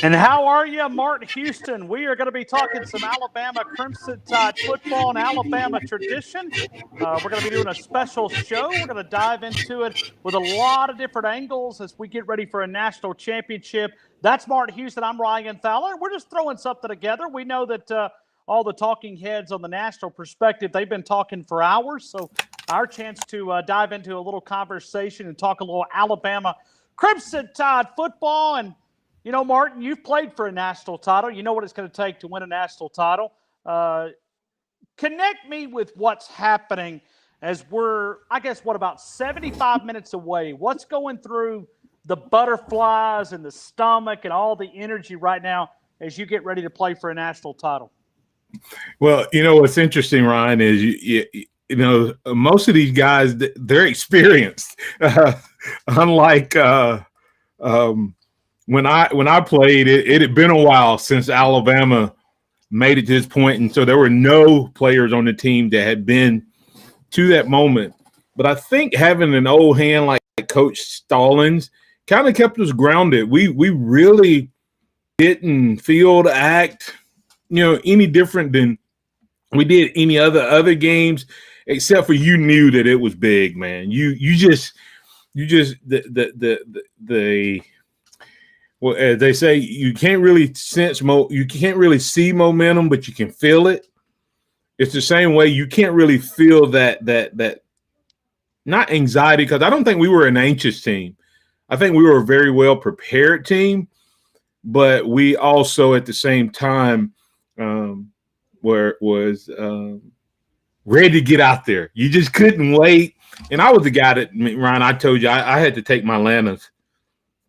And how are you, Martin Houston? We are going to be talking some Alabama Crimson Tide football and Alabama tradition. We're going to be doing a special show. We're going to dive into it with a lot of different angles as we get ready for a national championship. That's Martin Houston. I'm Ryan Fowler. We're just throwing something together. We know that all the talking heads on the national perspective, they've been talking for hours. So our chance to dive into a little conversation and talk a little Alabama Crimson Tide football. And you know, Martin, you've played for a national title. You know what it's going to take to win a national title. Connect me with what's happening as we're, I guess, about 75 minutes away. What's going through the butterflies and the stomach and all the energy right now as you get ready to play for a national title? Well, you know, what's interesting, Ryan, is, you know, most of these guys, they're experienced. Unlike when I played, it had been a while since Alabama made it to this point, and so there were no players on the team that had been to that moment. But I think having an old hand like Coach Stallings kind of kept us grounded. We really didn't feel to act, you know, any different than we did any other games, except for you knew that it was big, man. You just well, as they say, you can't really you can't really see momentum, but you can feel it. It's the same way you can't really feel that not anxiety, because I don't think we were an anxious team. I think we were a very well prepared team, but we also at the same time was ready to get out there. You just couldn't wait. And I was the guy that, Ryan, I told you I had to take my Lanas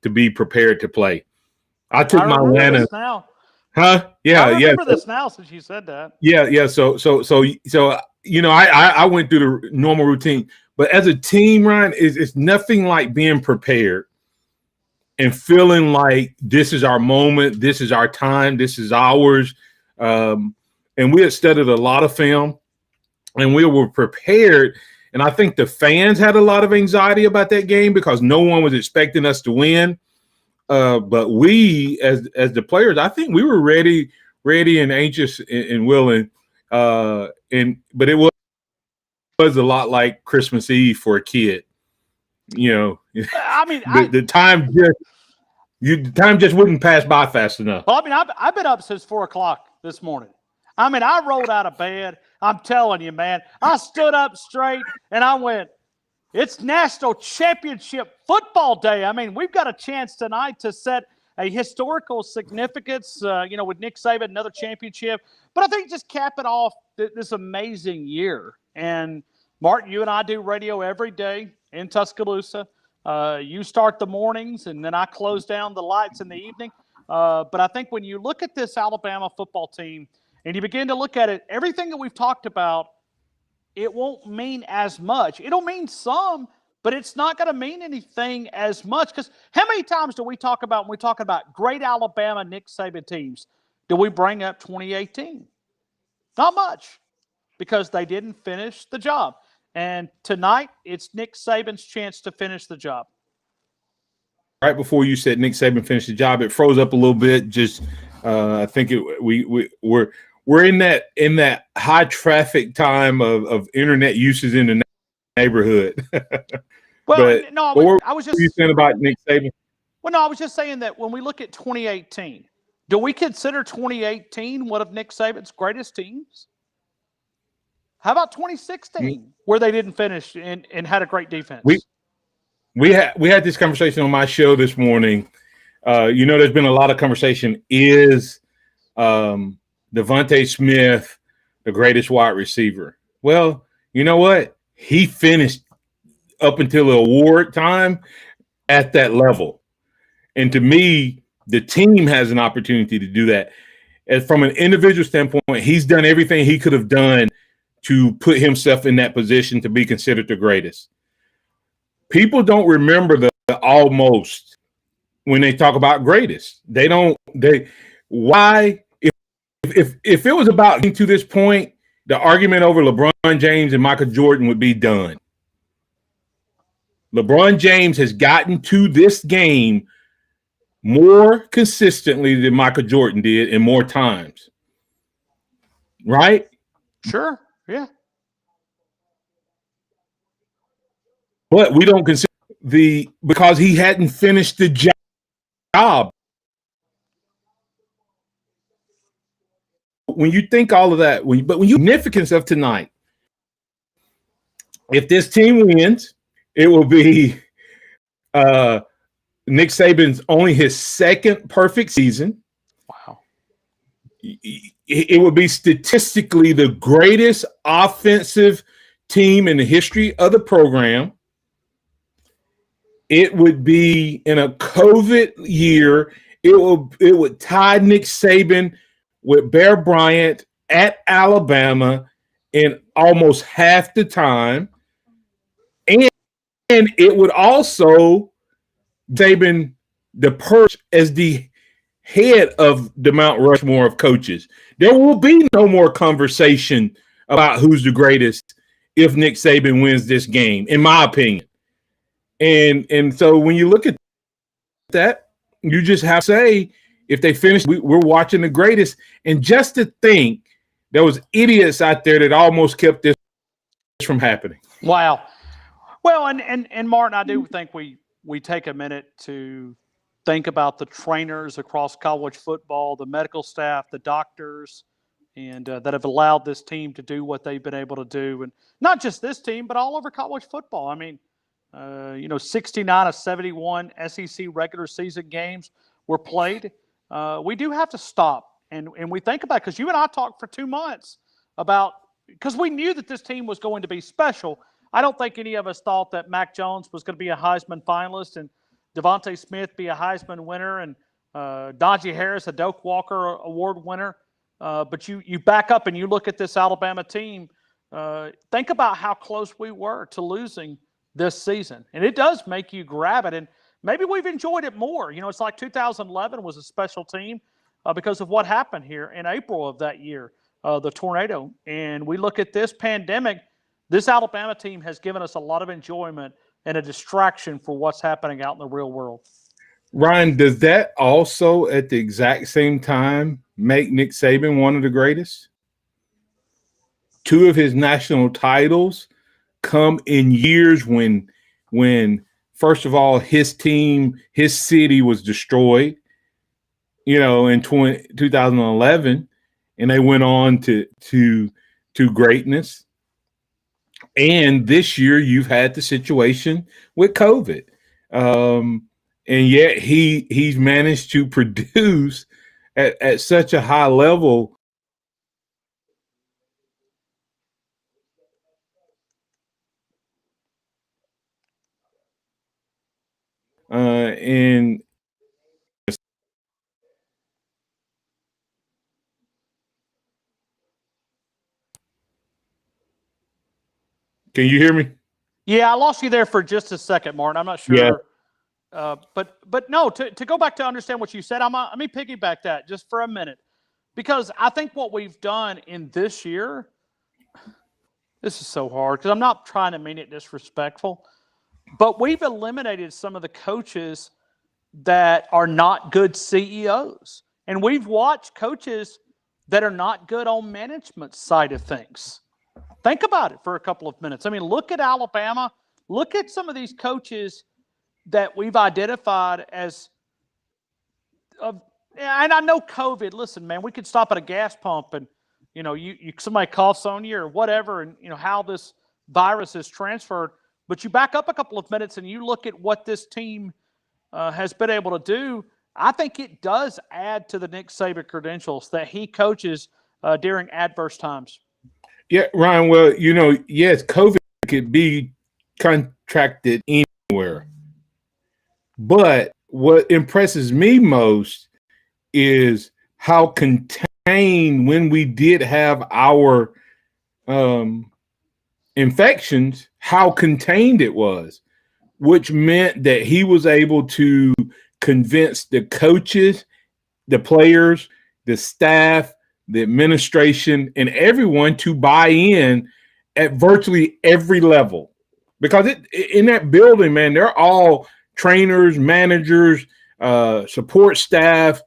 to be prepared to play. I took my Atlanta. Huh? Yeah, I remember this now since you said that. Yeah. So you know, I went through the normal routine, but as a team, Ryan, it's nothing like being prepared and feeling like this is our moment, this is our time, this is ours. And we had studied a lot of film, and we were prepared. And I think the fans had a lot of anxiety about that game because no one was expecting us to win. But we, as the players, I think we were ready and anxious and willing. But it was a lot like Christmas Eve for a kid. You know, I mean, the time just wouldn't pass by fast enough. Well, I mean, I've been up since 4 o'clock this morning. I mean, I rolled out of bed. I'm telling you, man, I stood up straight and I went, it's National Championship Football Day. I mean, we've got a chance tonight to set a historical significance, with Nick Saban, another championship. But I think just cap it off this amazing year. And Martin, you and I do radio every day in Tuscaloosa. You start the mornings, and then I close down the lights in the evening. But I think when you look at this Alabama football team and you begin to look at it, everything that we've talked about, it won't mean as much. It'll mean some, but it's not going to mean anything as much. Because how many times do we talk about, when we talk about great Alabama Nick Saban teams, do we bring up 2018? Not much, because they didn't finish the job. And tonight, it's Nick Saban's chance to finish the job. Right before you said Nick Saban finished the job, it froze up a little bit. Just I think we're in that high traffic time of internet uses in the neighborhood. Well, I was just. What were you saying about Nick Saban? Well, no, I was just saying that when we look at 2018, do we consider 2018 one of Nick Saban's greatest teams? How about 2016, where they didn't finish and had a great defense? We had this conversation on my show this morning. There's been a lot of conversation. Is Devontae Smith the greatest wide receiver? Well, you know what? He finished up until the award time at that level. And to me, the team has an opportunity to do that. And from an individual standpoint, he's done everything he could have done to put himself in that position to be considered the greatest. People don't remember the almost when they talk about greatest. Why? If it was about getting to this point, the argument over LeBron James and Michael Jordan would be done. LeBron James has gotten to this game more consistently than Michael Jordan did and more times. Right? Sure. Yeah. But we don't consider because he hadn't finished the job. When you think all of that, significance of tonight, if this team wins, it will be Nick Saban's only his second perfect season. Wow. It would be statistically the greatest offensive team in the history of the program. It would be in a COVID year. It would tie Nick Saban with Bear Bryant at Alabama in almost half the time. And it would also Saban the perch as the head of the Mount Rushmore of coaches. There will be no more conversation about who's the greatest if Nick Saban wins this game, in my opinion. And so when you look at that, you just have to say, if they finish, we're watching the greatest. And just to think, there was idiots out there that almost kept this from happening. Wow. Well, and Martin, I do think we take a minute to think about the trainers across college football, the medical staff, the doctors, and that have allowed this team to do what they've been able to do. And not just this team, but all over college football. I mean, 69 of 71 SEC regular season games were played. We do have to stop and we think about it, because you and I talked for 2 months about, because we knew that this team was going to be special. I don't think any of us thought that Mac Jones was going to be a Heisman finalist and Devontae Smith be a Heisman winner and Najee Harris a Doak Walker Award winner. But you back up and you look at this Alabama team. Think about how close we were to losing this season. And it does make you grab it. And maybe we've enjoyed it more. It's like 2011 was a special team because of what happened here in April of that year, the tornado. And we look at this pandemic, this Alabama team has given us a lot of enjoyment and a distraction for what's happening out in the real world. Ryan, does that also at the exact same time make Nick Saban one of the greatest? 2 of his national titles come in years when first of all, his team, his city was destroyed, in 2011, and they went on to greatness. And this year you've had the situation with COVID. and yet he's managed to produce at such a high level. And can you hear me? Yeah, I lost you there for just a second, Martin. I'm not sure. Yeah. But no, to go back to understand what you said, let me piggyback that just for a minute, because I think what we've done in this year, this is so hard because I'm not trying to mean it disrespectful, but we've eliminated some of the coaches that are not good CEOs, and we've watched coaches that are not good on management side of things. Think about it for a couple of minutes. I mean, look at Alabama. Look at some of these coaches that we've identified as and I know COVID. Listen, man, we could stop at a gas pump and you somebody coughs on you or whatever, and how this virus is transferred. But you back up a couple of minutes and you look at what this team has been able to do. I think it does add to the Nick Saban credentials that he coaches during adverse times. Yeah, Ryan. Well, yes, COVID could be contracted anywhere. But what impresses me most is how contained, when we did have our infections, how contained it was, which meant that he was able to convince the coaches, the players, the staff, the administration, and everyone to buy in at virtually every level. Because in that building, man, they're all trainers, managers, support staff,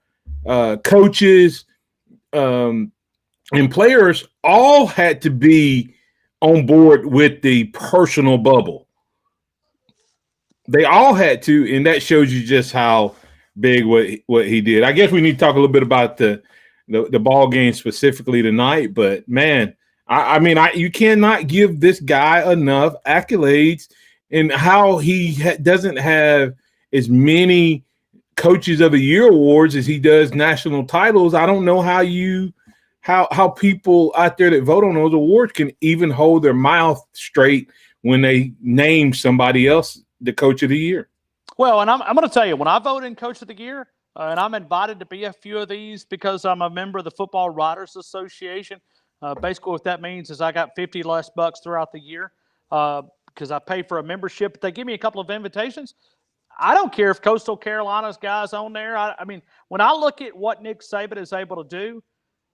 coaches, and players all had to be on board with the personal bubble. They all had to, and that shows you just how big what he did. I guess we need to talk a little bit about the ball game specifically tonight. But man, I mean, you cannot give this guy enough accolades. And how he doesn't have as many Coaches of the Year awards as he does national titles. I don't know how people out there that vote on those awards can even hold their mouth straight when they name somebody else the Coach of the Year. Well, and I'm going to tell you, when I vote in Coach of the Year, and I'm invited to be a few of these because I'm a member of the Football Writers Association. Basically, what that means is I got $50 less throughout the year. Because I pay for a membership. If they give me a couple of invitations, I don't care if Coastal Carolina's guys on there. I mean, when I look at what Nick Saban is able to do,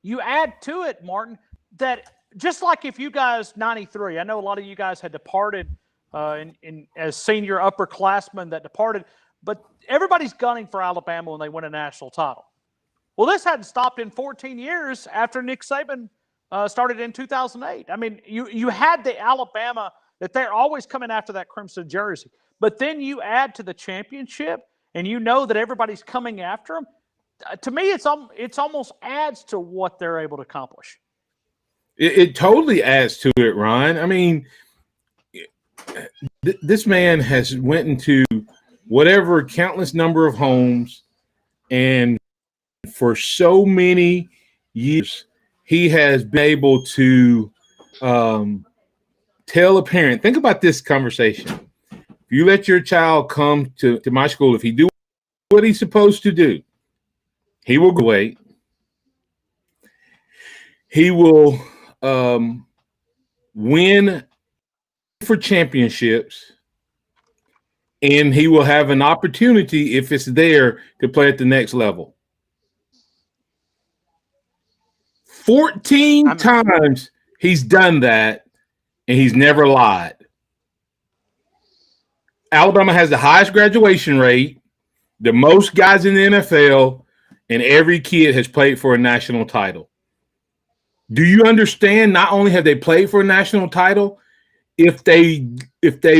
you add to it, Martin, that just like if you guys, 93, I know a lot of you guys had departed as senior upperclassmen that departed, but everybody's gunning for Alabama when they win a national title. Well, this hadn't stopped in 14 years after Nick Saban started in 2008. I mean, you had the Alabama – that they're always coming after that crimson jersey. But then you add to the championship, and you know that everybody's coming after them. To me, it's almost adds to what they're able to accomplish. It totally adds to it, Ryan. I mean, this man has went into whatever countless number of homes, and for so many years, he has been able to tell a parent, think about this conversation. If you let your child come to my school, if he do what he's supposed to do, he will graduate. He will win for championships, and he will have an opportunity, if it's there, to play at the next level. 14 times he's done that. And he's never lied. Alabama has the highest graduation rate, the most guys in the NFL, and every kid has played for a national title. Do you understand? Not only have they played for a national title, if they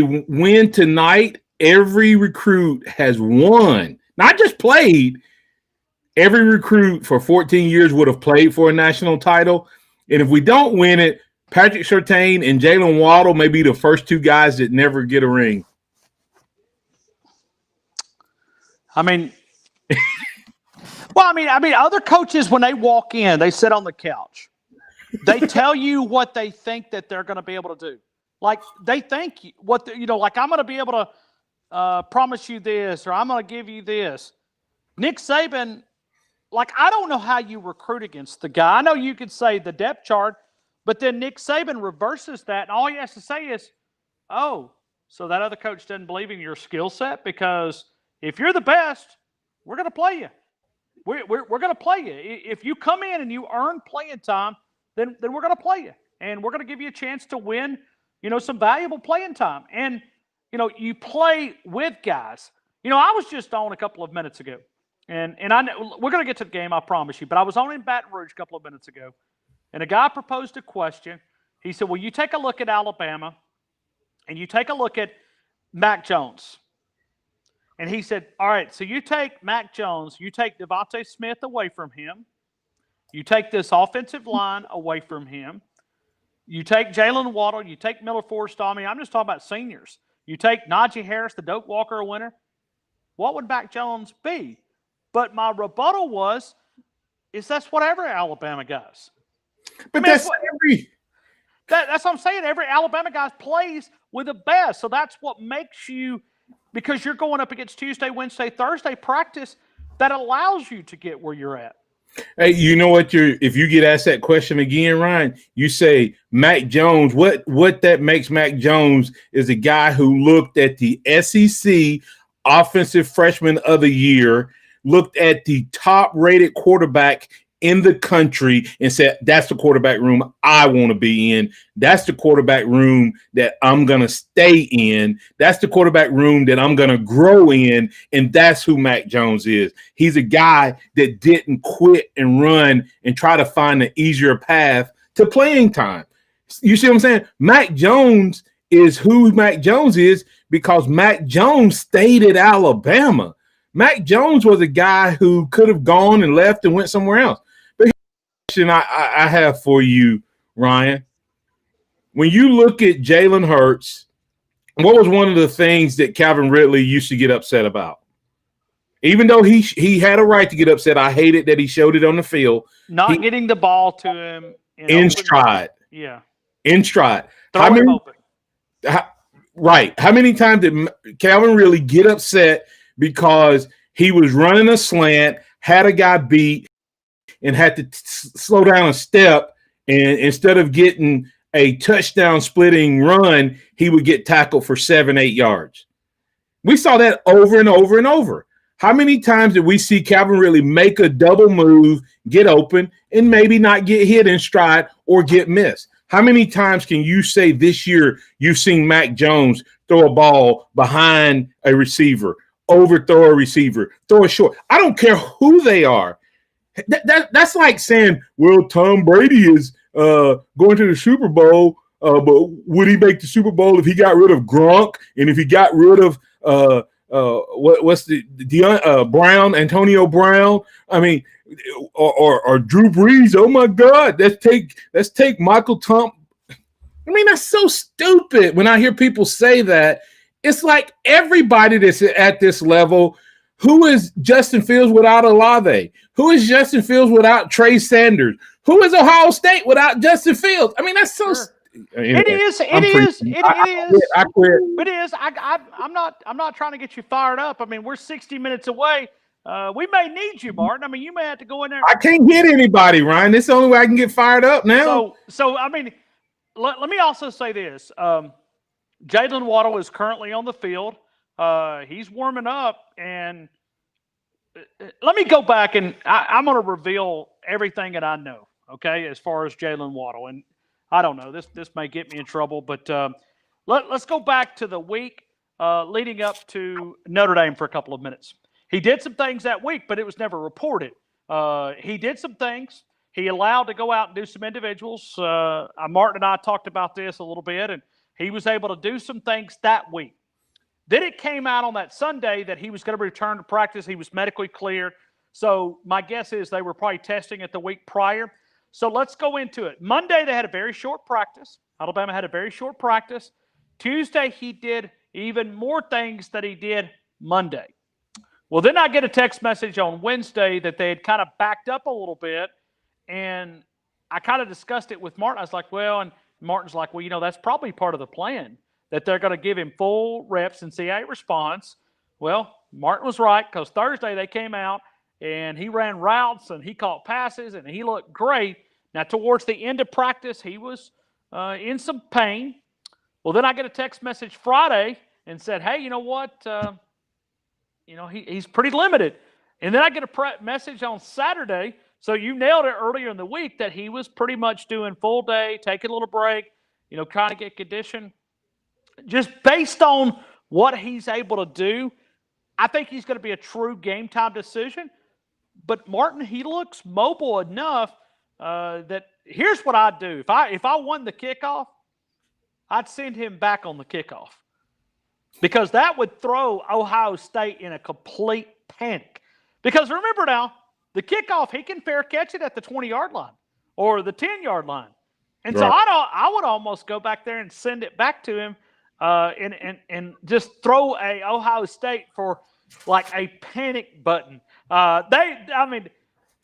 win tonight, every recruit has won, not just played. Every recruit for 14 years would have played for a national title. And if we don't win it, Patrick Surtain and Jalen Waddle may be the first two guys that never get a ring. I mean, well, I mean, other coaches when they walk in, they sit on the couch. They tell you what they think that they're going to be able to do. Like they think like I'm going to be able to promise you this, or I'm going to give you this. Nick Saban, like I don't know how you recruit against the guy. I know you could say the depth chart, but then Nick Saban reverses that, and all he has to say is, "Oh, so that other coach doesn't believe in your skill set because if you're the best, we're going to play you. We're going to play you. If you come in and you earn playing time, then we're going to play you, and we're going to give you a chance to win, some valuable playing time. And you play with guys. I was just on a couple of minutes ago, and I know we're going to get to the game, I promise you. But I was on in Baton Rouge a couple of minutes ago, and a guy proposed a question. He said, "Well, you take a look at Alabama, and you take a look at Mac Jones." And he said, all right, so you take Mac Jones, you take Devontae Smith away from him, you take this offensive line away from him, you take Jalen Waddle, you take Miller Forrestall. I'm just talking about seniors. You take Najee Harris, the Doak Walker winner. What would Mac Jones be? But my rebuttal is that's whatever Alabama guys. But that's what I'm saying. Every Alabama guy plays with the best. So that's what makes you – because you're going up against Tuesday, Wednesday, Thursday practice that allows you to get where you're at. Hey, you know what? If you get asked that question again, Ryan, you say Mac Jones. What that makes Mac Jones is a guy who looked at the SEC Offensive Freshman of the Year, looked at the top-rated quarterback in the country and said, that's the quarterback room I want to be in. That's the quarterback room that I'm going to stay in. That's the quarterback room that I'm going to grow in. And that's who Mac Jones is. He's a guy that didn't quit and run and try to find an easier path to playing time. You see what I'm saying? Mac Jones is who Mac Jones is because Mac Jones stayed at Alabama. Mac Jones was a guy who could have gone and left and went somewhere else. I have for you, Ryan. When you look at Jalen Hurts, what was one of the things that Calvin Ridley used to get upset about? Even though he had a right to get upset, I hated that he showed it on the field. Not getting the ball to him in stride. Yeah. In stride. Throw him open. Right. How many times did Calvin Ridley get upset because he was running a slant, had a guy beat, and had to slow down a step, and instead of getting a touchdown splitting run, he would get tackled for 7-8 yards. We saw that over and over and over. How many times did we see Calvin Ridley make a double move, get open, and maybe not get hit in stride or get missed? How many times can you say this year you've seen Mac Jones throw a ball behind a receiver, overthrow a receiver, throw a short? I don't care who they are. That's like saying, well, Tom Brady is going to the Super Bowl, but would he make the Super Bowl if he got rid of Gronk and if he got rid of Brown, Antonio Brown? I mean, or Drew Brees. Oh my God, let's take Michael Thompson. I mean, that's so stupid. When I hear people say that, it's like everybody that's at this level. Who is Justin Fields without Olave? Who is Justin Fields without Trey Sanders? Who is Ohio State without Justin Fields? I mean, that's so. Sure. It is. I quit. It is. I'm not trying to get you fired up. I mean, we're 60 minutes away. We may need you, Martin. I mean, you may have to go in there. I can't get anybody, Ryan. This is the only way I can get fired up now. So I mean, let me also say this. Jalen Waddle is currently on the field. He's warming up, and let me go back, and I'm going to reveal everything that I know, okay, as far as Jalen Waddle. And I don't know, this may get me in trouble, but let's go back to the week leading up to Notre Dame for a couple of minutes. He did some things that week, but it was never reported. He did some things. He allowed to go out and do some individuals. Martin and I talked about this a little bit, and he was able to do some things that week. Then it came out on that Sunday that he was going to return to practice. He was medically cleared. So my guess is they were probably testing it the week prior. So let's go into it. Monday, they had a very short practice. Alabama had a very short practice. Tuesday, he did even more things that he did Monday. Well, then I get a text message on Wednesday that they had kind of backed up a little bit, and I kind of discussed it with Martin. I was like, well, and Martin's like, well, that's probably part of the plan, that they're going to give him full reps and see how he responds. Well, Martin was right, because Thursday they came out and he ran routes and he caught passes and he looked great. Now, towards the end of practice, he was in some pain. Well, then I get a text message Friday and said, hey, you know what? He's pretty limited. And then I get a message on Saturday. So you nailed it earlier in the week that he was pretty much doing full day, taking a little break, trying to get conditioned. Just based on what he's able to do, I think he's going to be a true game time decision. But Martin, he looks mobile enough that here's what I'd do. If I won the kickoff, I'd send him back on the kickoff, because that would throw Ohio State in a complete panic. Because remember now, the kickoff, he can fair catch it at the 20-yard line or the 10-yard line. And so I would almost go back there and send it back to him and just throw a Ohio State for like a panic button.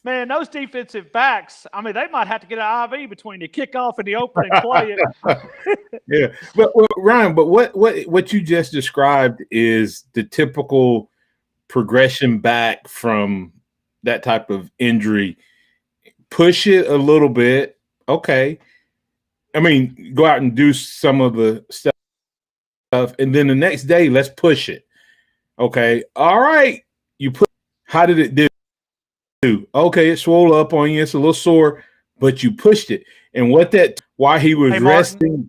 Man, those defensive backs, they might have to get an IV between the kickoff and the opening play. Yeah, but Ryan, but what you just described is the typical progression back from that type of injury. Push it a little bit, okay. Go out and do some of the stuff, and then the next day, let's push it. Okay, all right. How did it do? Okay, it swole up on you. It's a little sore, but you pushed it. And why he was resting.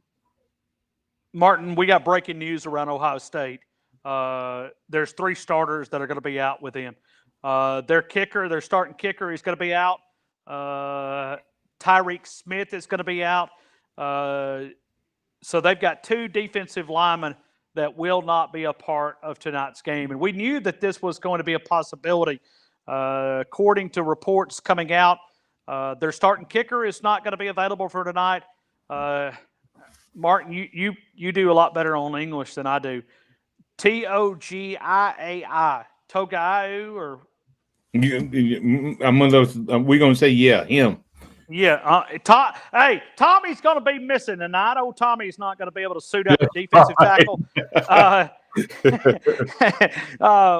Martin, we got breaking news around Ohio State. There's 3 starters that are going to be out with him. Their starting kicker, is going to be out. Tyreek Smith is going to be out. So they've got 2 defensive linemen that will not be a part of tonight's game. And we knew that this was going to be a possibility. According to reports coming out, their starting kicker is not going to be available for tonight. Martin, you do a lot better on English than I do. Togiai, Togaiu, or I'm one of those. We're gonna say him. Yeah, Tommy's going to be missing tonight. Old Tommy's not going to be able to suit up at defensive tackle.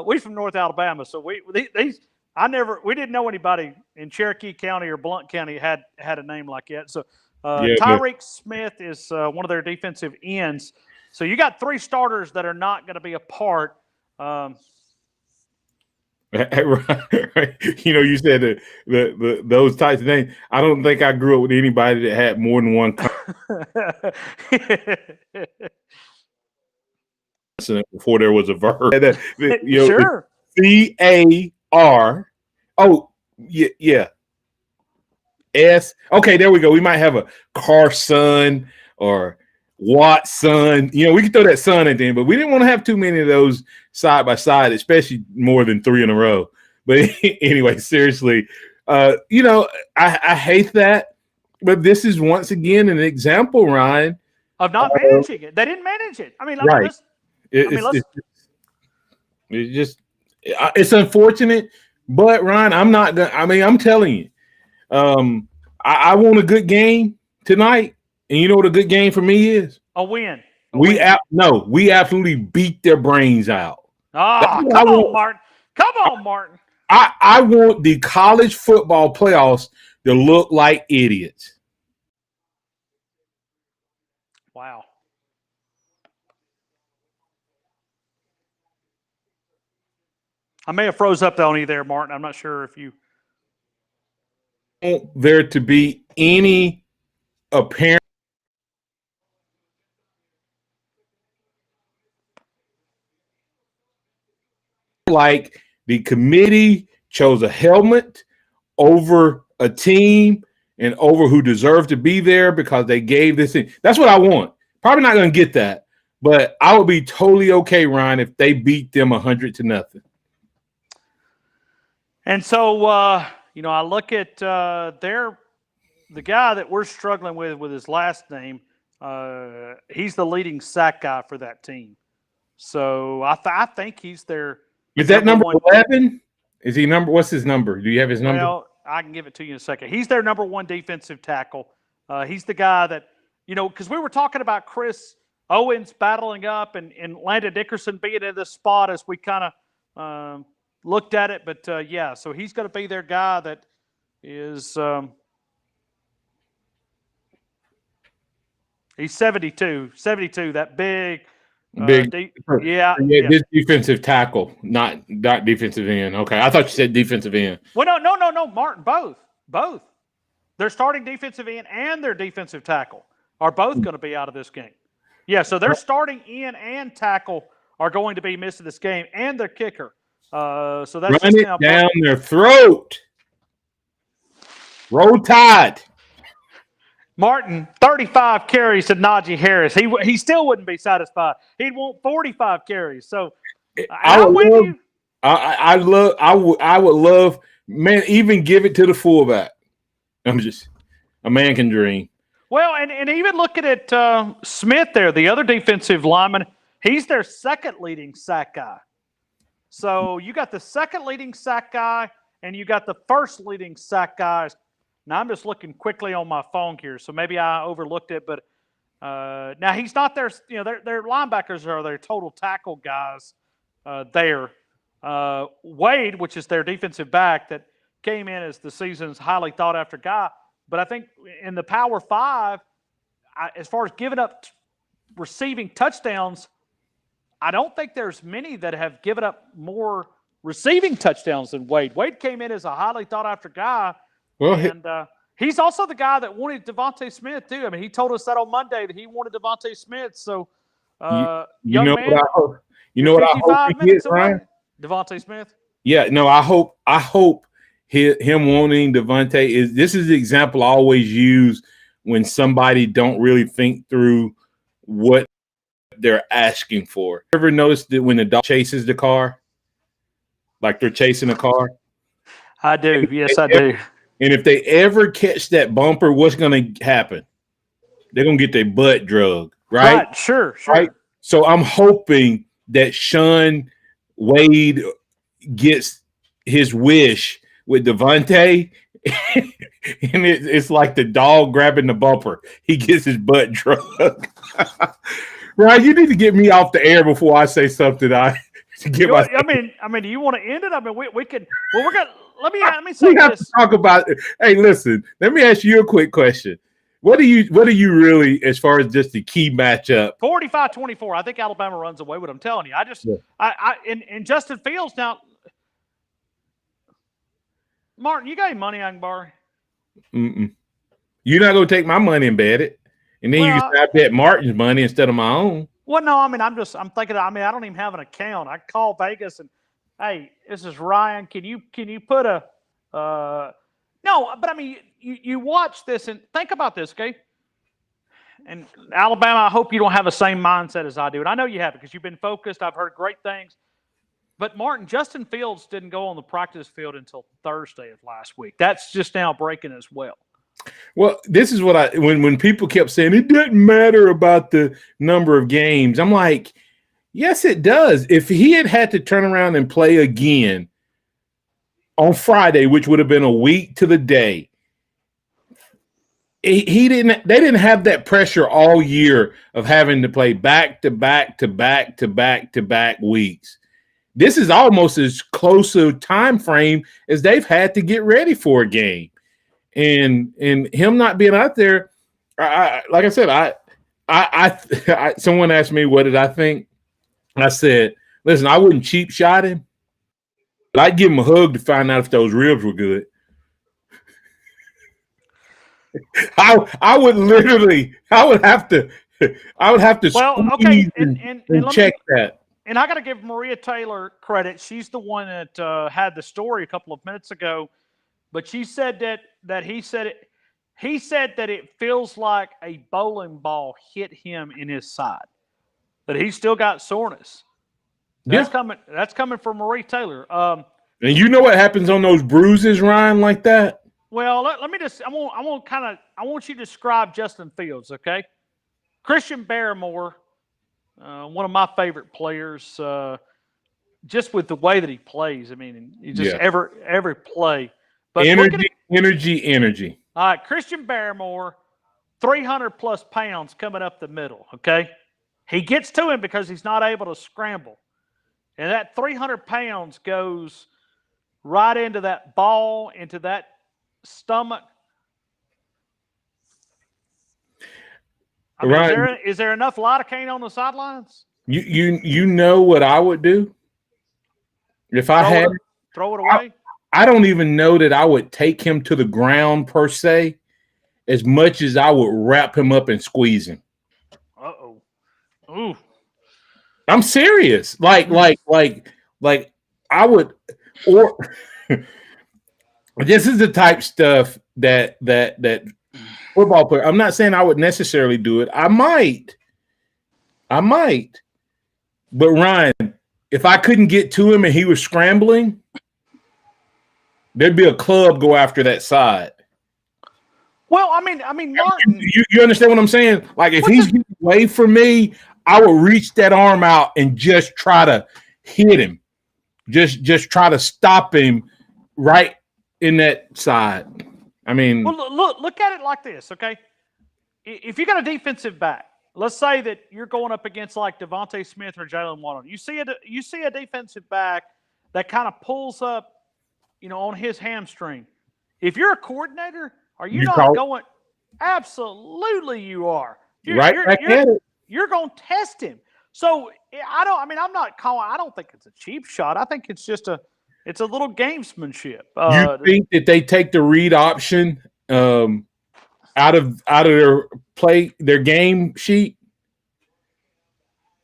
We from North Alabama, so we didn't know anybody in Cherokee County or Blount County had a name like that. So Tyreek Smith is one of their defensive ends. So you got 3 starters that are not going to be a part. You said those types of things. I don't think I grew up with anybody that had more than one consonant before there was a verb. Sure. CAR. Oh, yeah. S. Okay, there we go. We might have a Carson or Watson. We could throw that son at them, but we didn't want to have too many of those side by side, especially more than 3 in a row. But anyway, seriously, I hate that. But this is once again an example, Ryan, of not managing it. They didn't manage it. Right. It's unfortunate, but Ryan, I'm not gonna. I'm telling you, I want a good game tonight. And you know what a good game for me is? A win. We absolutely beat their brains out. Come on, Martin. Come on, Martin. I want the college football playoffs to look like idiots. Wow. I may have froze up on you there, Martin. I'm not sure if you want there to be any apparent like the committee chose a helmet over a team and over who deserved to be there because they gave this thing. That's what I want. Probably not going to get that, but I would be totally okay, Ryan, if they beat them 100-0. And so, I look at the guy that we're struggling with his last name. He's the leading sack guy for that team. So I think he's their Is that number 11? Is he number? What's his number? Do you have his number? Well, I can give it to you in a second. He's their number one defensive tackle. He's the guy that, because we were talking about Chris Owens battling up and Landon Dickerson being in this spot as we kind of looked at it. But, so he's going to be their guy that is he's 72, that big. This defensive tackle, not defensive end. Okay, I thought you said defensive end. Well, no, Martin, both. Their starting defensive end and their defensive tackle are both going to be out of this game. Yeah, so their starting end and tackle are going to be missing this game, and their kicker. So that's run it down their throat. Roll Tide. Martin, 35 carries to Najee Harris. He still wouldn't be satisfied. He'd want 45 carries. So I would love, man, even give it to the fullback. A man can dream. Well, and even looking at Smith there, the other defensive lineman, he's their second leading sack guy. So you got the second leading sack guy, and you got the first leading sack guys. Now, I'm just looking quickly on my phone here, so maybe I overlooked it. But now he's not their, their linebackers are their total tackle guys there. Wade, which is their defensive back that came in as the season's highly thought-after guy. But I think in the Power 5, as far as giving up receiving touchdowns, I don't think there's many that have given up more receiving touchdowns than Wade. Wade came in as a highly thought-after guy. Well, and he's also the guy that wanted Devontae Smith, too. I mean, he told us that on Monday that he wanted Devontae Smith. So, you know what I hope he gets, Ryan? Devontae Smith? Yeah, no, I hope him wanting Devontae this is the example I always use when somebody don't really think through what they're asking for. Ever noticed that when the dog chases the car? Like they're chasing a car? I do. Yes, I do. And if they ever catch that bumper, what's going to happen? They're going to get their butt drugged, right? Right, sure. Right? So I'm hoping that Sean Wade gets his wish with Devontae, and it's like the dog grabbing the bumper. He gets his butt drugged. Right? You need to get me off the air before I say something. I mean, do you want to end it? I mean, we could. Well, we're gonna. Let me say we have to talk about it. Hey, listen. Let me ask you a quick question. What do you really, as far as just the key matchup? 45-24. I think Alabama runs away with them. I'm telling you. And Justin Fields now. Martin, you got any money I can borrow? Mm-mm. You're not gonna take my money and bet it, and then you can say I bet Martin's money instead of my own. Well, no. I mean, I'm thinking. I mean, I don't even have an account. I call Vegas and, hey, this is Ryan. Can you put a no? But I mean, you watch this and think about this, okay? And Alabama, I hope you don't have the same mindset as I do, and I know you have because you've been focused. I've heard great things. But Martin, Justin Fields didn't go on the practice field until Thursday of last week. That's just now breaking as well. Well, this is what when people kept saying it doesn't matter about the number of games. I'm like, yes, it does. If he had to turn around and play again on Friday, which would have been a week to the day, they didn't have that pressure all year of having to play back to back to back to back to back weeks. This is almost as close a time frame as they've had to get ready for a game. And him not being out there, like I said, someone asked me what did I think. I said, listen, I wouldn't cheap shot him, but I'd give him a hug to find out if those ribs were good. I would have to squeeze and check that. And I got to give Maria Taylor credit. She's the one that had the story a couple of minutes ago. But she said that he said that it feels like a bowling ball hit him in his side. That he's still got soreness. That's coming from Marie Taylor. And you know what happens on those bruises, Ryan, like that? Well, let me just. I want you to describe Justin Fields, okay? Christian Barrymore, one of my favorite players. just with the way that he plays. I mean, he just Yeah. every play. But Energy. All right, Christian Barrymore, 300 plus pounds coming up the middle. Okay, he gets to him because he's not able to scramble, and that 300 pounds goes right into that ball, into that stomach. I mean, Ryan, is there enough lidocaine on the sidelines? you know what I would do if I had throw it away. I don't even know that I would take him to the ground per se, as much as I would wrap him up and squeeze him. Uh-oh. Ooh. I'm serious. Like I would, or this is the type stuff that football player. I'm not saying I would necessarily do it. I might. But Ryan, if I couldn't get to him and he was scrambling, there'd be a club go after that side. Well, I mean, Martin, you understand what I'm saying? Like if he's getting away from me, I would reach that arm out and just try to hit him. Just try to stop him right in that side. I mean, well, look at it like this, okay? If you got a defensive back, let's say that you're going up against like Devontae Smith or Jalen Waddle. You see a defensive back that kind of pulls up, on his hamstring. If you're a coordinator, are you not going? Absolutely, you are. You're going to test him. So I'm not calling. I don't think it's a cheap shot. I think it's just it's a little gamesmanship. You think that they take the read option out of their game sheet?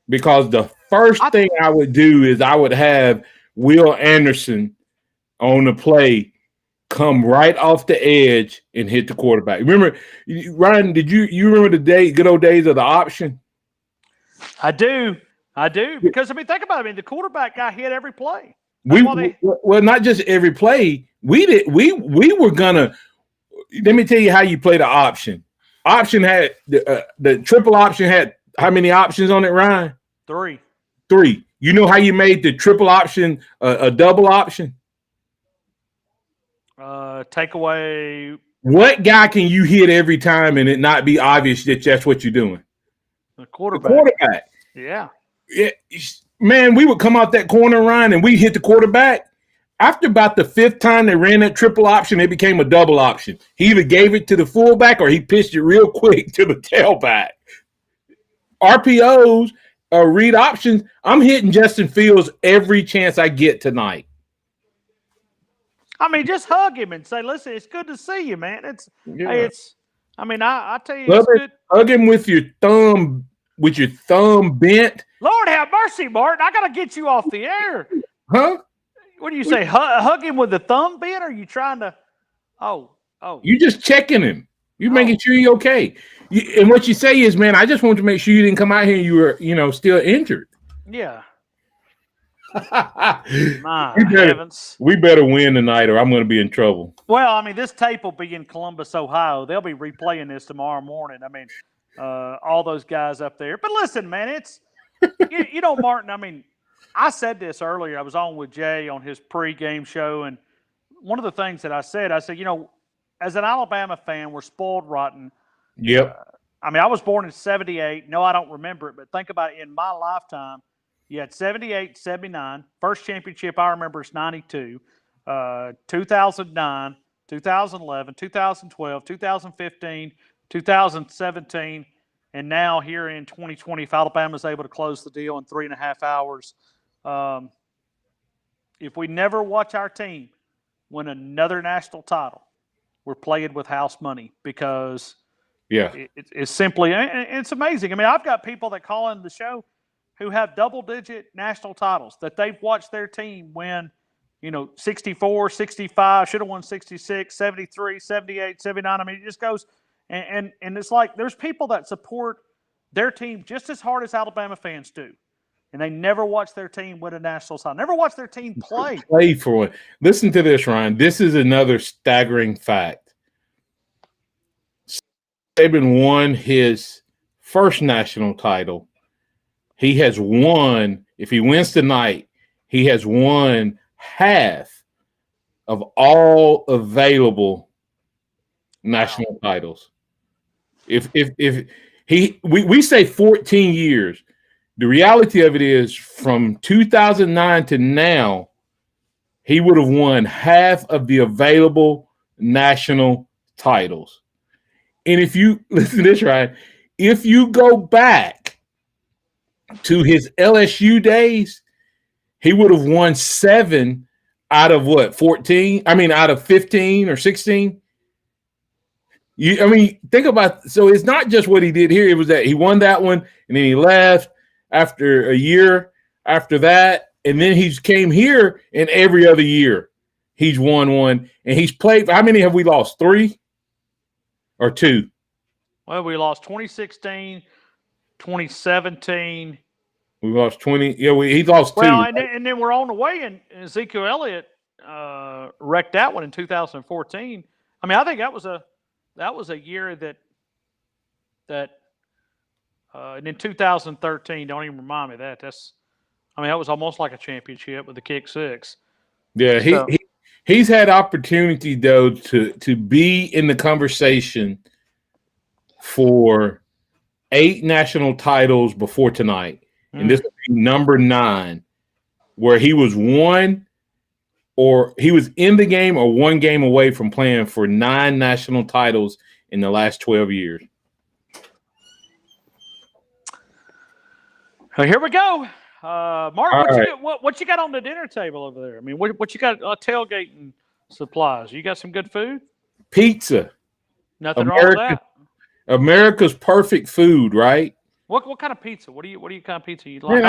Because the first thing I would do is I would have Will Anderson on the play come right off the edge and hit the quarterback. Remember, Ryan, did you remember the good old days of the option? I do. Because, think about it. The quarterback got hit every play. Well, not just every play. We were going to – let me tell you how you play the option. Option had the triple option had how many options on it, Ryan? 3. You know how you made the triple option a double option? Take away. What guy can you hit every time and it not be obvious that that's what you're doing? The quarterback. The quarterback. Yeah. Man, we would come out that corner, Ryan, and we hit the quarterback. After about the 5th time they ran that triple option, it became a double option. He either gave it to the fullback or he pitched it real quick to the tailback. RPOs, read options. I'm hitting Justin Fields every chance I get tonight. Just hug him and say, "Listen, it's good to see you, man." I tell you, it's good. Hug him with your thumb bent. Lord have mercy, Martin. I got to get you off the air. Huh? What do you say? Hug him with the thumb bent? Or are you trying to? Oh. You just checking him. You making sure you're okay. And what you say is, man, I just wanted to make sure you didn't come out here and you were, still injured. Yeah. We better win tonight or I'm going to be in trouble. Well, this tape will be in Columbus, Ohio. They'll be replaying this tomorrow morning. All those guys up there. But listen, man, it's Martin, I said this earlier. I was on with Jay on his pregame show, and one of the things that I said, as an Alabama fan, we're spoiled rotten. Yep. I was born in 78. No, I don't remember it, but think about it. In my lifetime, you had 78, 79. First championship I remember is 92, 2009, 2011, 2012, 2015, 2017, and now here in 2020, if Alabama's able to close the deal in 3.5 hours, if we never watch our team win another national title, we're playing with house money because it's simply – it's amazing. I've got people that call in the show who have double-digit national titles that they've watched their team win, 64, 65, should have won 66, 73, 78, 79. It just goes and it's like there's people that support their team just as hard as Alabama fans do, and they never watch their team win a national title, never watch their team play. Play for it. Listen to this, Ryan. This is another staggering fact. Saban won his first national title. He has won, if he wins tonight, he has won half of all available national titles. If we say 14 years, the reality of it is from 2009 to now, he would have won half of the available national titles. And if you listen to this, right, if you go back to his LSU days, he would have won 7 out of what, 14? I mean, out of 15 or 16. Think about, so it's not just what he did here. It was that he won that one and then he left after a year after that. And then he came here and every other year he's won one and he's played. How many have we lost? 3 or 2? Well, we lost 2016, 2017. We lost 20. Yeah, he lost 2. Well, and then we're on the way, and Ezekiel Elliott wrecked that one in 2014. I mean, I think that was a year that and in 2013. Don't even remind me of that. That was almost like a championship with the kick 6. Yeah, he's had opportunity though to be in the conversation for 8 national titles before tonight. And this would be number 9, where he was in the game or 1 game away from playing for 9 national titles in the last 12 years. Well, here we go. Mark, what you got on the dinner table over there? I mean, what you got tailgating supplies? You got some good food? Pizza. Nothing wrong with that. America's perfect food, right? What kind of pizza? What kind of pizza you like?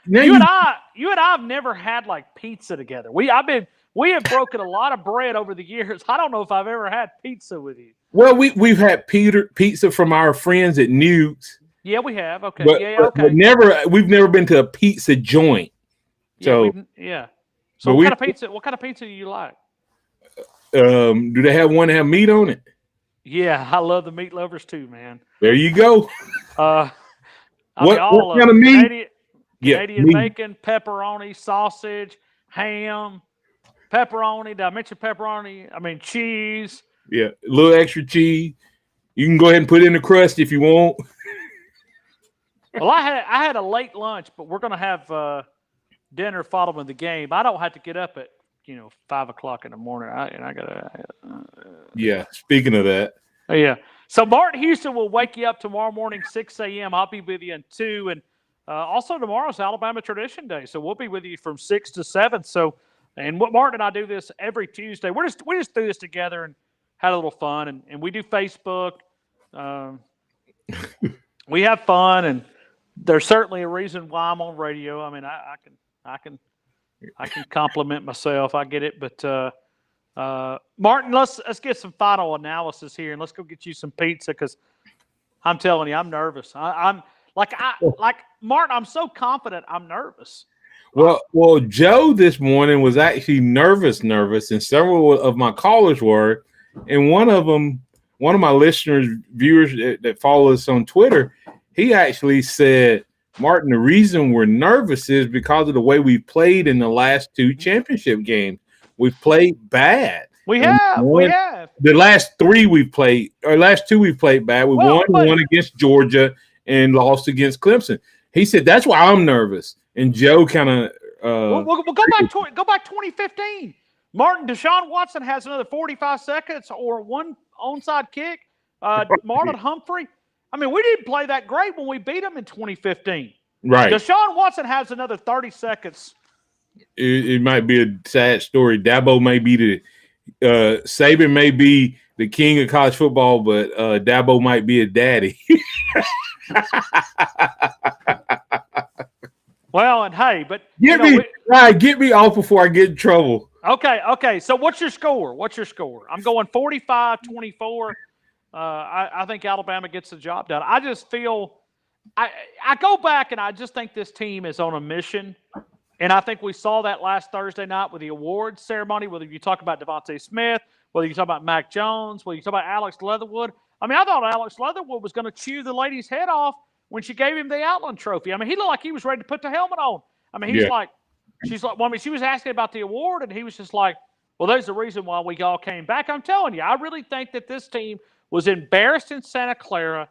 Man, you and I have never had like pizza together. We have broken a lot of bread over the years. I don't know if I've ever had pizza with you. Well, we've had pizza from our friends at Newt's. Yeah, we have. Okay. But we've never been to a pizza joint. So So what kind of pizza do you like? Do they have one that have meat on it? Yeah, I love the meat lovers too, man. There you go. What kind of meat? Canadian bacon, pepperoni, sausage, ham, pepperoni. Did I mention pepperoni? I mean cheese. Yeah, a little extra cheese. You can go ahead and put in the crust if you want. Well, I had a late lunch, but we're going to have dinner following the game. I don't have to get up at 5 o'clock in the morning. I gotta. Yeah. Speaking of that. Yeah. So Martin Houston will wake you up tomorrow morning, 6 a.m. I'll be with you at 2, and also tomorrow's Alabama Tradition Day, so we'll be with you from 6 to 7. So, and what Martin and I do this every Tuesday. We just do this together and had a little fun, and we do Facebook. We have fun, and there's certainly a reason why I'm on radio. I mean, I can compliment myself. I get it, but Martin, let's get some final analysis here, and let's go get you some pizza because I'm telling you, I'm nervous. I'm like Martin. I'm so confident. I'm nervous. Well, Joe this morning was actually nervous, and several of my callers were, and one of my listeners, viewers that follow us on Twitter, he actually said, Martin, the reason we're nervous is because of the way we've played in the last 2 championship games. We've played bad. We have. The last 3 we've played, or last 2 we've played bad. We won one against Georgia and lost against Clemson. He said that's why I'm nervous. And Joe kind of we'll go back 2015. Martin, Deshaun Watson has another 45 seconds or one onside kick. Marlon Humphrey. I mean, we didn't play that great when we beat them in 2015. Right. Deshaun Watson has another 30 seconds. It might be a sad story. Dabo may be Saban may be the king of college football, but Dabo might be a daddy. Well, and hey, but get me off before I get in trouble. Okay. So what's your score? I'm going 45-24. I think Alabama gets the job done. I just feel I go back and I just think this team is on a mission. And I think we saw that last Thursday night with the awards ceremony, whether you talk about Devontae Smith, whether you talk about Mac Jones, whether you talk about Alex Leatherwood. I mean, I thought Alex Leatherwood was going to chew the lady's head off when she gave him the Outland Trophy. I mean, he looked like he was ready to put the helmet on. I mean, he's like, she's like, well, I mean, she was asking about the award, and he was just like, well, there's the reason why we all came back. I'm telling you, I really think that this team was embarrassed in Santa Clara,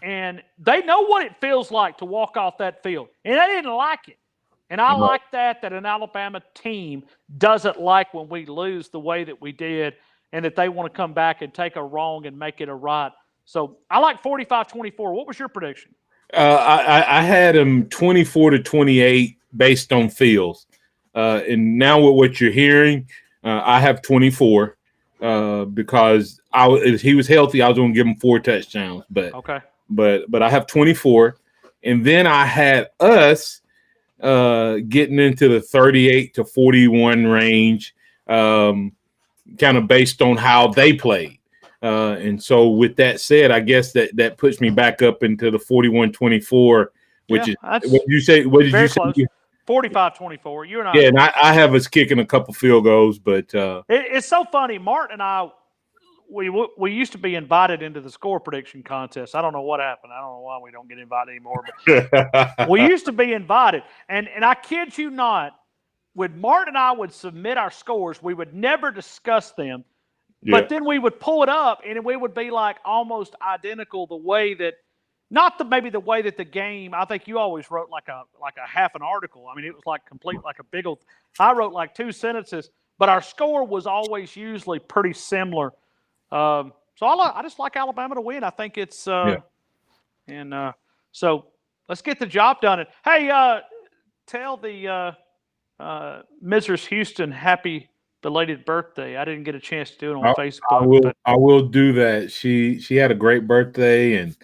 and they know what it feels like to walk off that field, and they didn't like it. And I like that an Alabama team doesn't like when we lose the way that we did, and that they want to come back and take a wrong and make it a right. So I like 45-24. What was your prediction? I had them 24-28 based on fields. And now with what you're hearing, I have 24 because if he was healthy, I was going to give him 4 touchdowns. But I have 24, and then I had us getting into the 38-41 range, kind of based on how they played. And so with that said, I guess that puts me back up into the 41-24, which is what did you say? What did you say? Close. 45-24. You and I. Yeah, and I have us kicking a couple field goals, but it's so funny. Martin and I, we used to be invited into the score prediction contest. I don't know what happened. I don't know why we don't get invited anymore. But we used to be invited, and I kid you not, when Martin and I would submit our scores, we would never discuss them. Yeah. But then we would pull it up, and we would be like almost identical the way that, maybe the way that the game. I think you always wrote like a half an article. I mean, it was like complete, like a big old. I wrote like 2 sentences, but our score was always usually pretty similar. So I just like Alabama to win. I think it's so let's get the job done. And hey, tell the Mrs. Houston happy belated birthday. I didn't get a chance to do it on Facebook. I will do that. She had a great birthday, and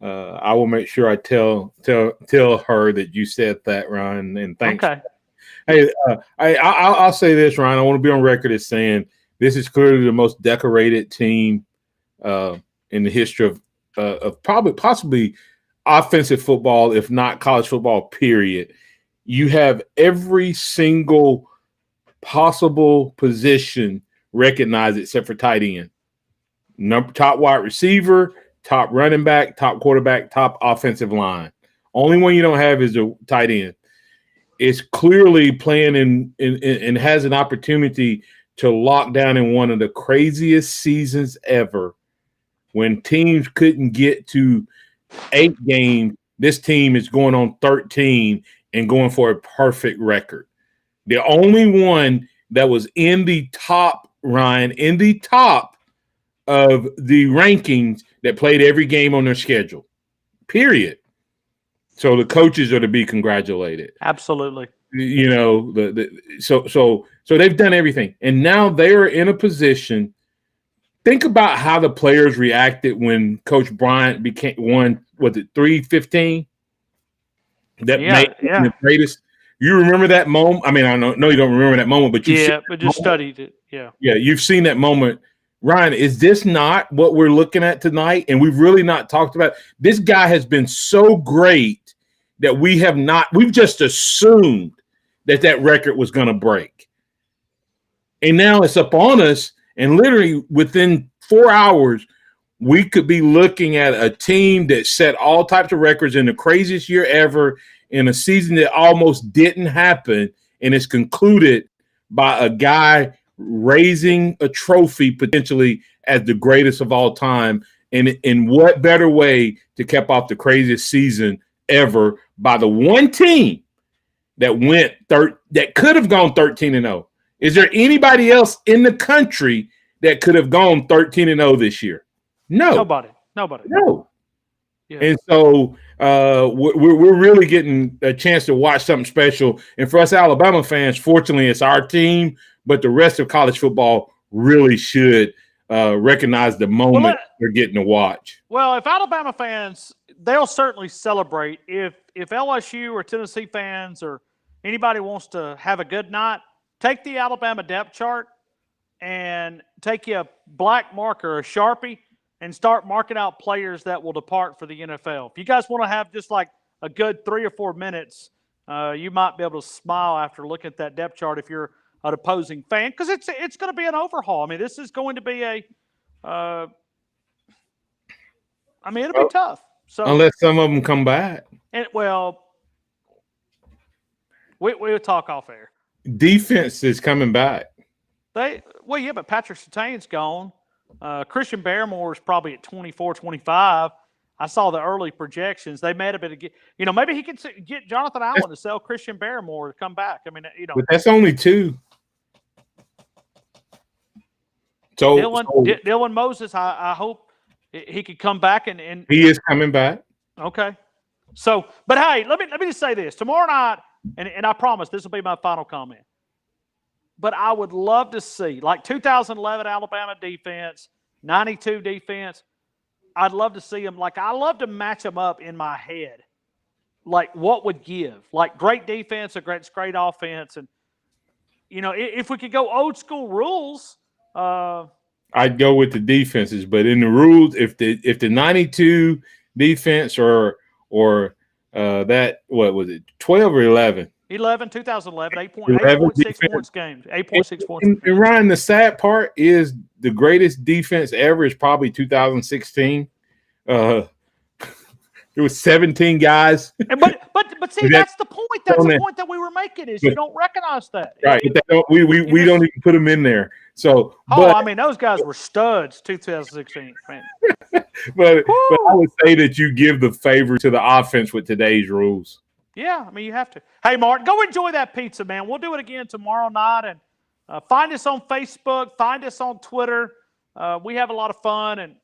I will make sure I tell her that you said that, Ryan. And thanks. Okay. Hey, I'll say this, Ryan. I want to be on record as saying this is clearly the most decorated team in the history of possibly offensive football, if not college football, period. You have every single possible position recognized except for tight end. Top wide receiver, top running back, top quarterback, top offensive line. Only one you don't have is the tight end. It's clearly playing and has an opportunity to lock down in one of the craziest seasons ever. When teams couldn't get to 8 games, this team is going on 13 and going for a perfect record. The only one that was in the top, Ryan, in the top of the rankings that played every game on their schedule, period. So the coaches are to be congratulated. Absolutely. You know, so they've done everything. And now they are in a position. Think about how the players reacted when Coach Bryant won, was it 3-15? That made the greatest. You remember that moment? I mean, I know you don't remember that moment, but just studied it. Yeah. Yeah, you've seen that moment. Ryan, is this not what we're looking at tonight? And we've really not talked about. This guy has been so great that we've just assumed that record was going to break. And now it's up on us, and literally within 4 hours, we could be looking at a team that set all types of records in the craziest year ever, in a season that almost didn't happen, and it's concluded by a guy raising a trophy potentially as the greatest of all time. And in what better way to cap off the craziest season ever by the one team that that could have gone 13-0. Is there anybody else in the country that could have gone 13-0 this year? No. Nobody. No. Yeah. And so we're really getting a chance to watch something special. And for us Alabama fans, fortunately, it's our team, but the rest of college football really should recognize the moment they're getting to watch. Well, if Alabama fans, they'll certainly celebrate. If LSU or Tennessee fans or anybody wants to have a good night, take the Alabama depth chart and take you a black marker, a Sharpie, and start marking out players that will depart for the NFL. If you guys want to have just like a good 3 or 4 minutes, you might be able to smile after looking at that depth chart if you're an opposing fan, because it's going to be an overhaul. I mean, this is going to be it'll be tough. So unless some of them come back. And we'll talk off air. defense is coming back. Yeah, but Patrick Surtain's gone. Christian Barrymore is probably at 24, 25. I saw the early projections. They made a bit of maybe he could get Jonathan Allen to sell Christian Barrymore to come back. I mean, but that's only 2. So Dylan Moses, I hope he could come back and he is coming back. Okay. So, but hey, let me just say this. Tomorrow night, and I promise this will be my final comment. But I would love to see, like 2011 Alabama defense, 92 defense. I'd love to see them. Like, I love to match them up in my head. Like, what would give? Like, great defense against great offense. And, if we could go old school rules. I'd go with the defenses. But in the rules, if the 92 defense or that, what was it, 12 or 11? 2011, 8.6 points games. 8.6 points. And Ryan, the sad part is the greatest defense ever is probably 2016. There was 17 guys. But see, that's the point. That's the point that we were making is you don't recognize that. Right. We don't even put them in there. So, those guys were studs 2016, man. but I would say that you give the favor to the offense with today's rules. Yeah, you have to. Hey, Mark, go enjoy that pizza, man. We'll do it again tomorrow night. And find us on Facebook. Find us on Twitter. We have a lot of fun. And,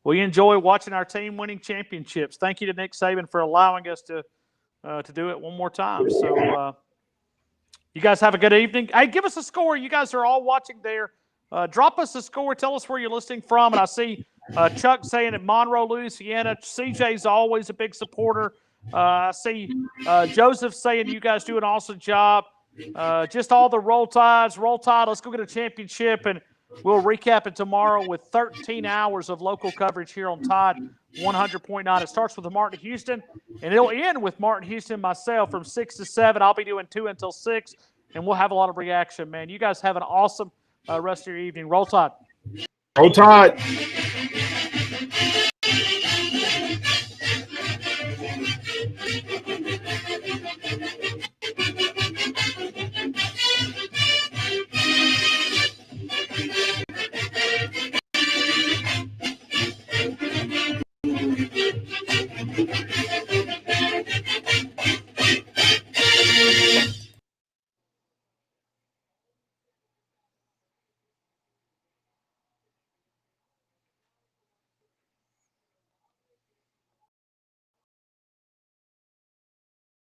we enjoy watching our team winning championships. Thank you to Nick Saban for allowing us to do it one more time. So you guys have a good evening. Hey, give us a score. You guys are all watching there. Drop us a score. Tell us where you're listening from. And I see Chuck saying at Monroe, Louisiana. CJ's always a big supporter. I see Joseph saying you guys do an awesome job. Just all the Roll Tide. Let's go get a championship. And we'll recap it tomorrow with 13 hours of local coverage here on Tide 100.9. It starts with Martin Houston, and it'll end with Martin Houston and myself from 6 to 7. I'll be doing 2 until 6, and we'll have a lot of reaction, man. You guys have an awesome rest of your evening. Roll Tide. Roll Tide.